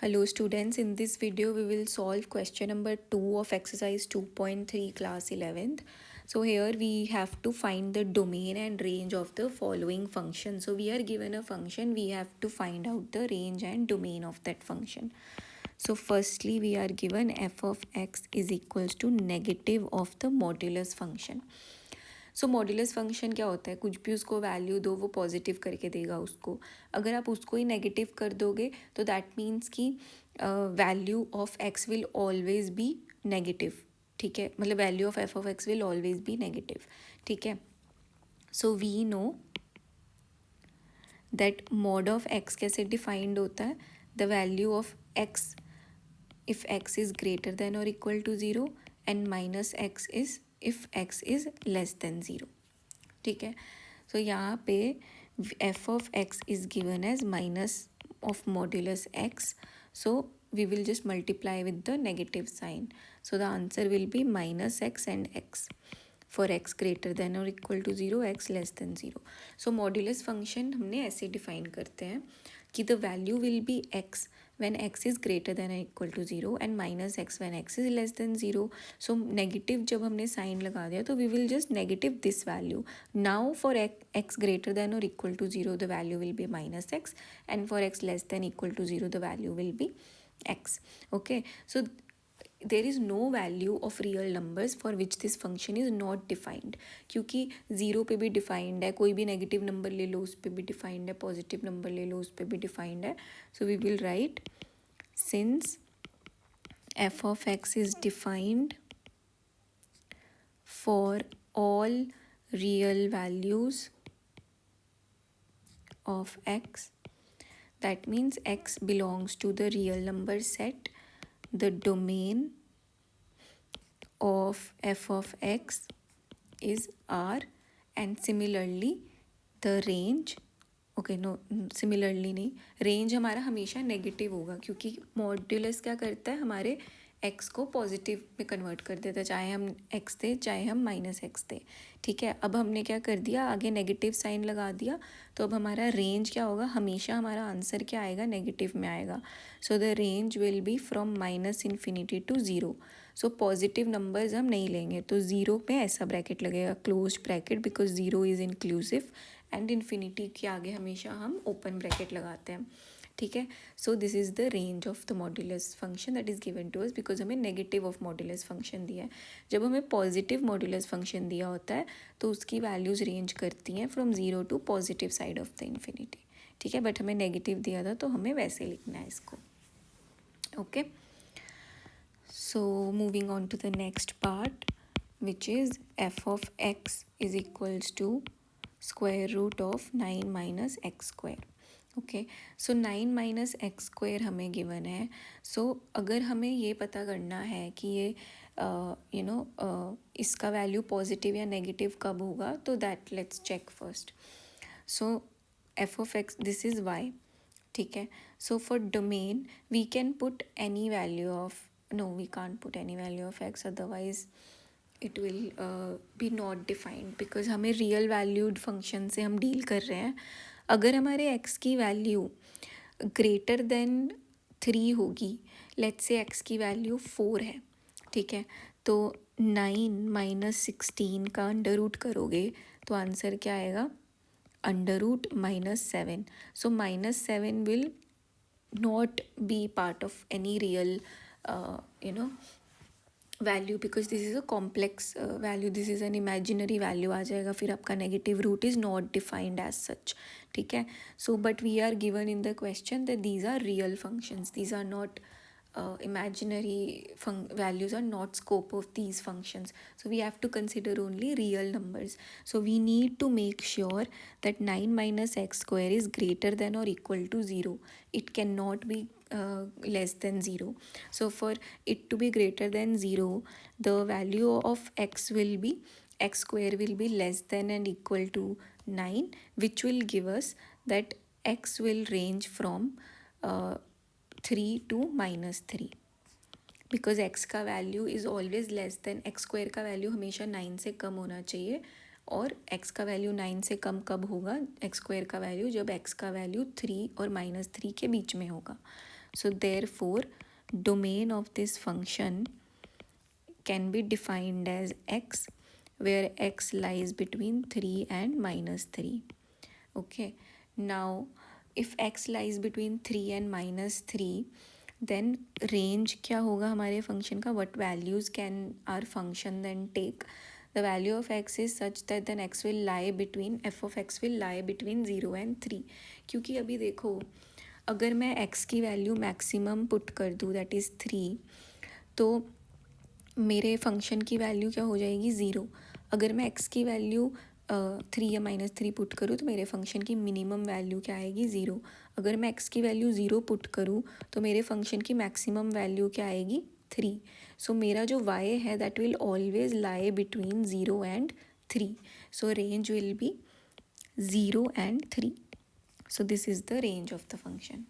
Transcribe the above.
Hello students, in this video we will solve question number 2 of exercise 2.3 class 11th. So here we have to find the domain and range of the following function. So we are given a function, we have to find out the range and domain of that function. So firstly we are given f of x is equals to negative of the modulus function. So modulus function क्या होता है, कुछ भी उसको value दो वो positive करके देगा उसको. अगर आप उसको ही नेगेटिव कर दोगे तो दैट मीन्स कि value of x will always be negative. ठीक है, मतलब value of f of x will always be negative. ठीक है, so we know that mod of x कैसे डिफाइंड होता है, the value of x if x is greater than or equal to 0 and minus x is if x is less than 0. ठीक है, सो यहाँ पे f of x is given as minus of modulus x, so we will just multiply with the negative sign, so the answer will be minus x and x for x greater than or equal to 0, x less than 0. so modulus function हमने ऐसे define करते हैं कि the value will be x when x is greater than or equal to 0 and minus x when x is less than 0. so negative जब हमने sign लगा दिया तो we will just negative this value. now for x greater than or equal to 0 the value will be minus x, and for x less than equal to 0 the value will be x. okay, so there is no value of real numbers for which this function is not defined. क्योंकि zero पे भी defined है, कोई भी negative number ले लो उस पर भी डिफाइंड है, पॉजिटिव नंबर ले लो उस पर भी डिफाइंड है. So we will write since f of x is defined for all real values of x, that means x belongs to the real number set, the domain of f of x is R, and similarly the range, okay no similarly नहीं, range हमारा हमेशा negative होगा क्योंकि modulus क्या करता है, हमारे x को पॉजिटिव में कन्वर्ट कर देता है, चाहे हम एक्स दें चाहे हम माइनस एक्स दें. ठीक है, अब हमने क्या कर दिया, आगे नेगेटिव साइन लगा दिया, तो अब हमारा रेंज क्या होगा, हमेशा हमारा आंसर क्या आएगा, नेगेटिव में आएगा. So the range will be from minus infinity to zero. So positive numbers हम नहीं लेंगे तो ज़ीरो पे ऐसा ब्रैकेट लगेगा, close bracket, because zero is inclusive and infinity के आगे हमेशा हम ओपन ब्रैकेट लगाते हैं. ठीक है, so this is the range of the modulus function that is given to us, because हमें नेगेटिव ऑफ मॉड्यूलस फंक्शन दिया है. जब हमें पॉजिटिव मॉड्यूलस फंक्शन दिया होता है तो उसकी वैल्यूज़ रेंज करती हैं from zero to positive side of the infinity. ठीक है, बट हमें नेगेटिव दिया था तो हमें वैसे लिखना है इसको. Okay, so moving on to the next part, which is f of x is equals to square root of 9 minus x square. Okay, so 9 minus x square हमें गिवन है. सो अगर हमें ये पता करना है कि ये इसका वैल्यू पॉजिटिव या नेगेटिव कब होगा, तो that let's check first. So f of x, this is y. ठीक है, so for domain we can put any value of, no we can't put any value of x, otherwise it will be not defined, because हमें real valued function से हम deal कर रहे हैं. अगर हमारे x की वैल्यू ग्रेटर देन 3 होगी, लेट्स से x की वैल्यू 4 है. ठीक है, तो 9 माइनस 16 का अंडर रूट करोगे तो आंसर क्या आएगा, under root -7. So -7 will not be part of any real value, because this is a complex value, this is an imaginary value आ जाएगा, फिर आपका negative root is not defined as such. ठीक है, so but we are given in the question that these are real functions, these are not imaginary values are not scope of these functions, so we have to consider only real numbers. So we need to make sure that 9 minus x square is greater than or equal to 0. It cannot be less than 0. So for it to be greater than 0, the value of x will be, x square will be less than and equal to 9, which will give us that x will range from 3 to -3, because x का value is always less than, x square का value हमेशा 9 से कम होना चाहिए, और x का value 9 से कम कब होगा, एक्स स्क्वायर का वैल्यू, जब x का वैल्यू 3 और -3 के बीच में होगा. So therefore domain of this function can be defined as x, where x lies between 3 and -3. Okay, now if x lies between 3 and -3, then range क्या होगा हमारे फंक्शन का, what values can our function then take? The value of x is such that then x will lie between, f of x will lie between 0 and 3. क्योंकि अभी देखो, अगर मैं x की वैल्यू मैक्सिमम पुट कर दूँ that is 3, तो मेरे फंक्शन की वैल्यू क्या हो जाएगी, 0. अगर मैं x की वैल्यू 3 या -3 पुट करूँ तो मेरे फंक्शन की मिनिमम वैल्यू क्या आएगी, 0. अगर मैं x की वैल्यू 0 पुट करूँ तो मेरे फंक्शन की मैक्सिमम वैल्यू क्या आएगी, 3. सो मेरा जो y है that will always lie between 0 and 3. So range will B 0 and 3. So this is the range of the function.